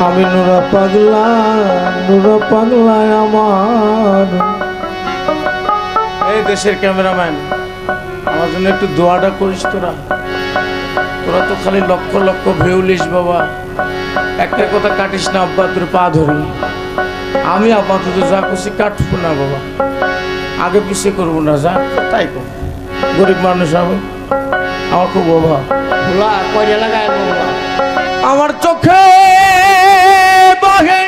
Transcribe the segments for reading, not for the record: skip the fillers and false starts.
আমি নুরা পাগলায় আমার। এই দেশের ক্যামেরাম্যান, আমার জন্য একটু দোয়াটা করিস। তোরা তো খালি লক্ষ লক্ষ ভেউলিস বাবা, একটা কথা কাটিস না আব্বা, তোর পা ধরি। আমি আপাতত যা করছি কাটবো না বাবা, আগে পিছিয়ে করবো না, যা তাই কর। গরিব মানুষ আমি, আমার খুব অভাব। আমার চোখে বহে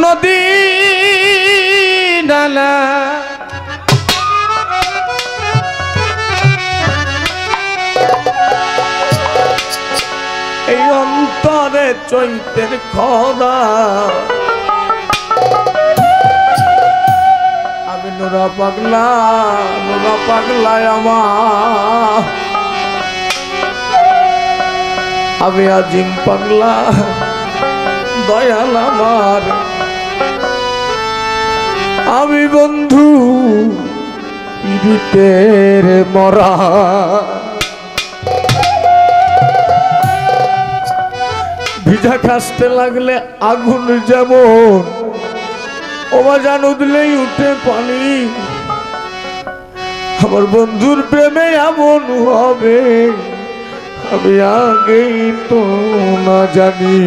নদী নালা, এই অন্তরে চৈতের খরা। আমি নুরা পাগলায় আমার। আমি আজিম পাগলা দয়াল আমার। আমি বন্ধু পীড়িতের মরা। ভিজা কাশতে লাগলে আগুন যেমন অবাজান উঠলেই উঠে পানি, আমার বন্ধুর প্রেমে এমন হবে আমি আগেই তো না জানি।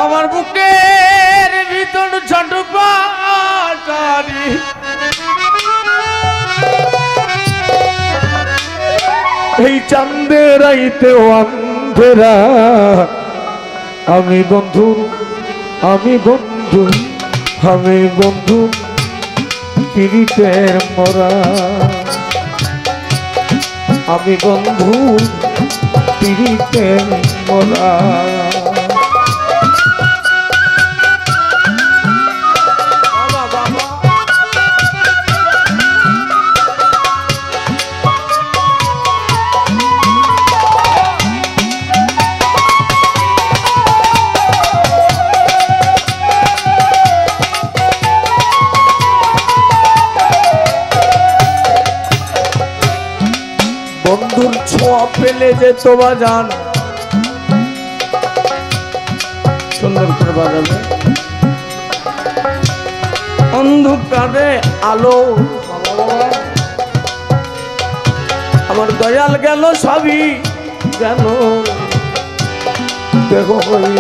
আমার বুকের ভিতর ছটফটানি, এই চাঁদের রাইতেও অন্ধেরা। আমি বন্ধু পীড়িতের মরা। আমি বন্ধু পীড়িতের মরা। বন্ধুর ছোঁয়া পেলে যে তো বাজান, সুন্দর করে বাজাবে। অন্ধকারে আলো আমার দয়াল গেল সবই গেল, দেখো হইল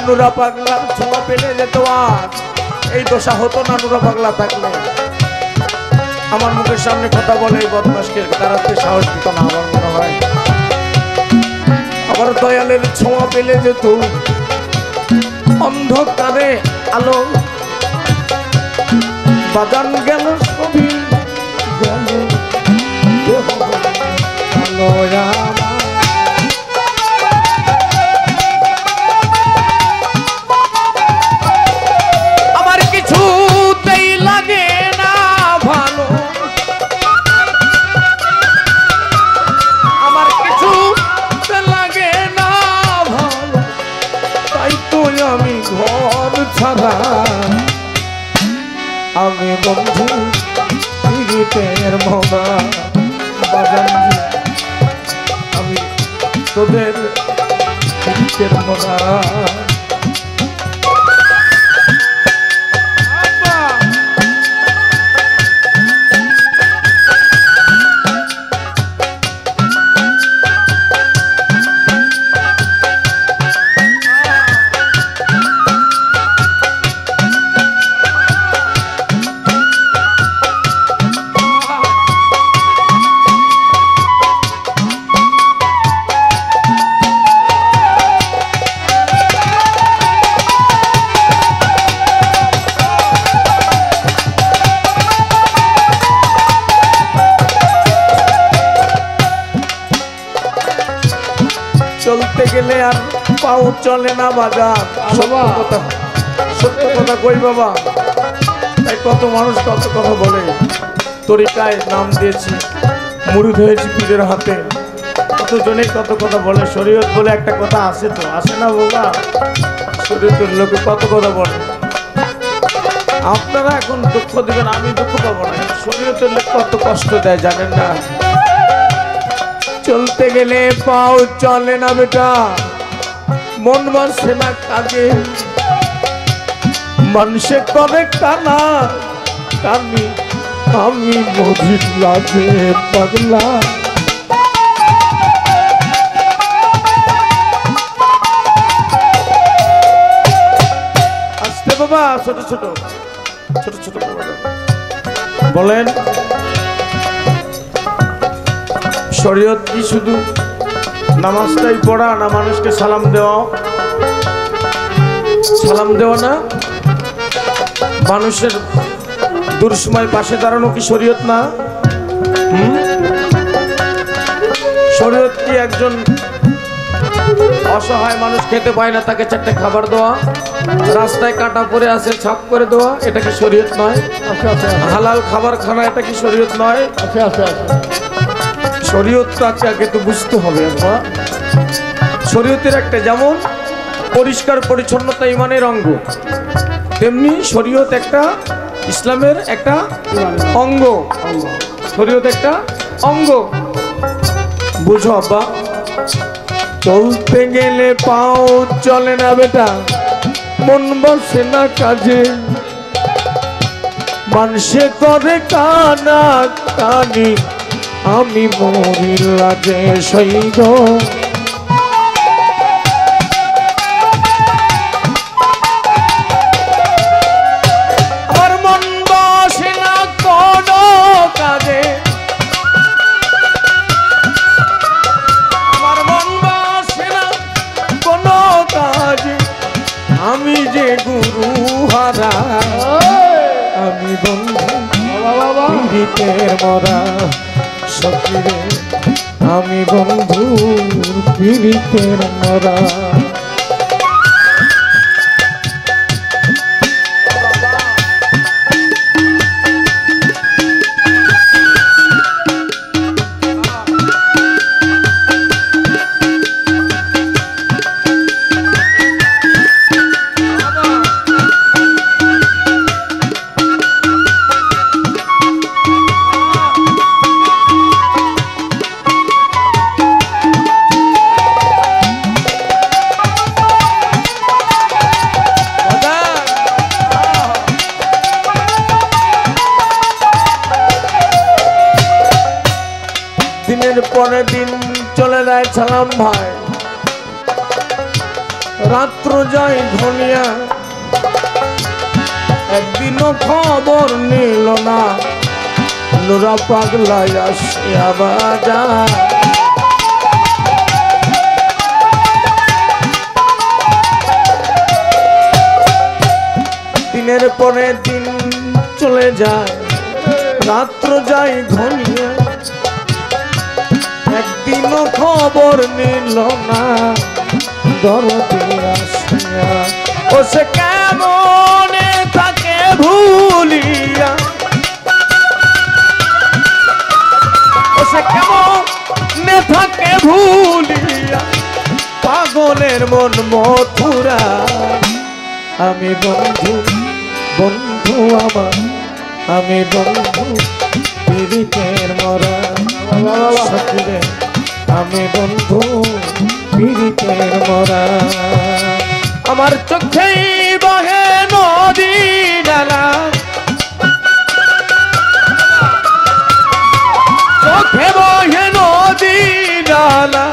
নুরা পাগলার ছোঁয়া পেলে যেত আর এই দশা হতো না। নুরা পাগলা থাকলে আমার মুখের সামনে কথা বলে এই বদমাশকে দাঁড়াতে সাহস দিত না আমার মনে হয়। আমার দয়ালের ছোঁয়া পেলে যেত অন্ধকারে আলো, বাজান গেল সবই গেল, আমি বন্ধু পীড়িতের মরা। বাজান আমি তোদের পীড়িতের মরা। চলতে গেলে আর পাও চলে না বাজার। সত্য কথা কই বাবা, তাই কত মানুষ কত কথা বলে। তরিকায় নাম দিয়েছি, মুরিদ হয়েছি পীরের হাতে, কতজনে কত কথা বলে, শরীয়ত বলে একটা কথা আছে তো, আসে না বাবা? শরীয়তের লোকে কত কথা বলে। আপনারা এখন দুঃখ দিবেন, আমি দুঃখ পাবো না। শরীয়তের লোক কত কষ্ট দেয় জানেন না? চলতে গেলে পাও চলে না বেটা, মন বসে না কাজে, মানুষে করে কানা কানি, আমি মজিদ লাগে পাগলা। আসতে বাবা, ছোট ছোট ছোট ছোট বলেন, শরীয়ত কি শুধু নামাজটাই পড়া না মানুষকে সালাম দেওয়া? সালাম দেওয়া না, মানুষের দুঃসময় পাশে দাঁড়ানো কি শরীয়ত না? শরীয়ত কি একজন অসহায় মানুষ খেতে পায় না তাকে চারটে খাবার দেওয়া, রাস্তায় কাটা পড়ে আছে ছাপ করে দেওয়া, এটা কি শরীয়ত নয়? হালাল খাবার খানা, এটা কি শরীয়ত নয়? শরীয়তটা আগে তো বুঝতে হবে। শরীয়তের একটা যেমন পরিষ্কার পরিচ্ছন্নতা ইমানের অঙ্গ, তেমনি শরীয়ত একটা ইসলামের একটা অঙ্গ। শরীয়ত একটা অঙ্গ, বুঝো আব্বা। চলতে গেলে পাও চলে না বেটা, মন বসে না কাজে, মানুষে করে কানা কানি, আমি মরি লাগে সৈগ। আমার মন বসে না কোনো কাজে, আমার মন বসে না কোনো কাজে, আমি যে গুরু হারা, আমি বন্ধু পীড়িতের মরা সখিরে, আমি বন্ধু পীড়িতের মরা। দিনের পরে দিন চলে যায় সালাম ভাই, রাত্র যায় ঘনিয়া, একদিনও খবর নিল না, নুরা পাগলা আসিয়া বাজার। দিনের পরে দিন চলে যায়, রাত্র যায় ঘনিয়া, একদিনও খবর নিল না, দরদি আসিয়া। ও সে কেমনে থাকে ভুলিয়া, ও সে কেমনে থাকে ভুলিয়া, পাগলের মন মথুরা, আমি বন্ধু বন্ধু আমার, আমি বন্ধু পীড়িতের মরা সখিরে, আমি বন্ধু পীড়িতের মরা। আমার চোখেই বহে নদী ডালা, চোখে বহে নদী ডালা,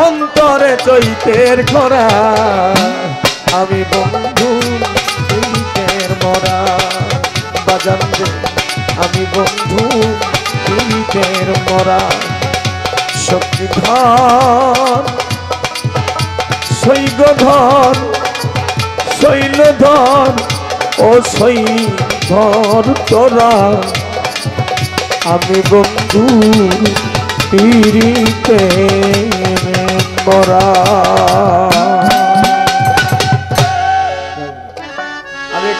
অন্তরে চৈতের খরা, আমি বন্ধু পীড়িতের মরা। বাজান রে, আমি বন্ধু পীড়িতের মরা। শক্তিধর শৈগধর শৈলধর ও শৈধর তোরা, আমি বন্ধু পীড়িতের মরা।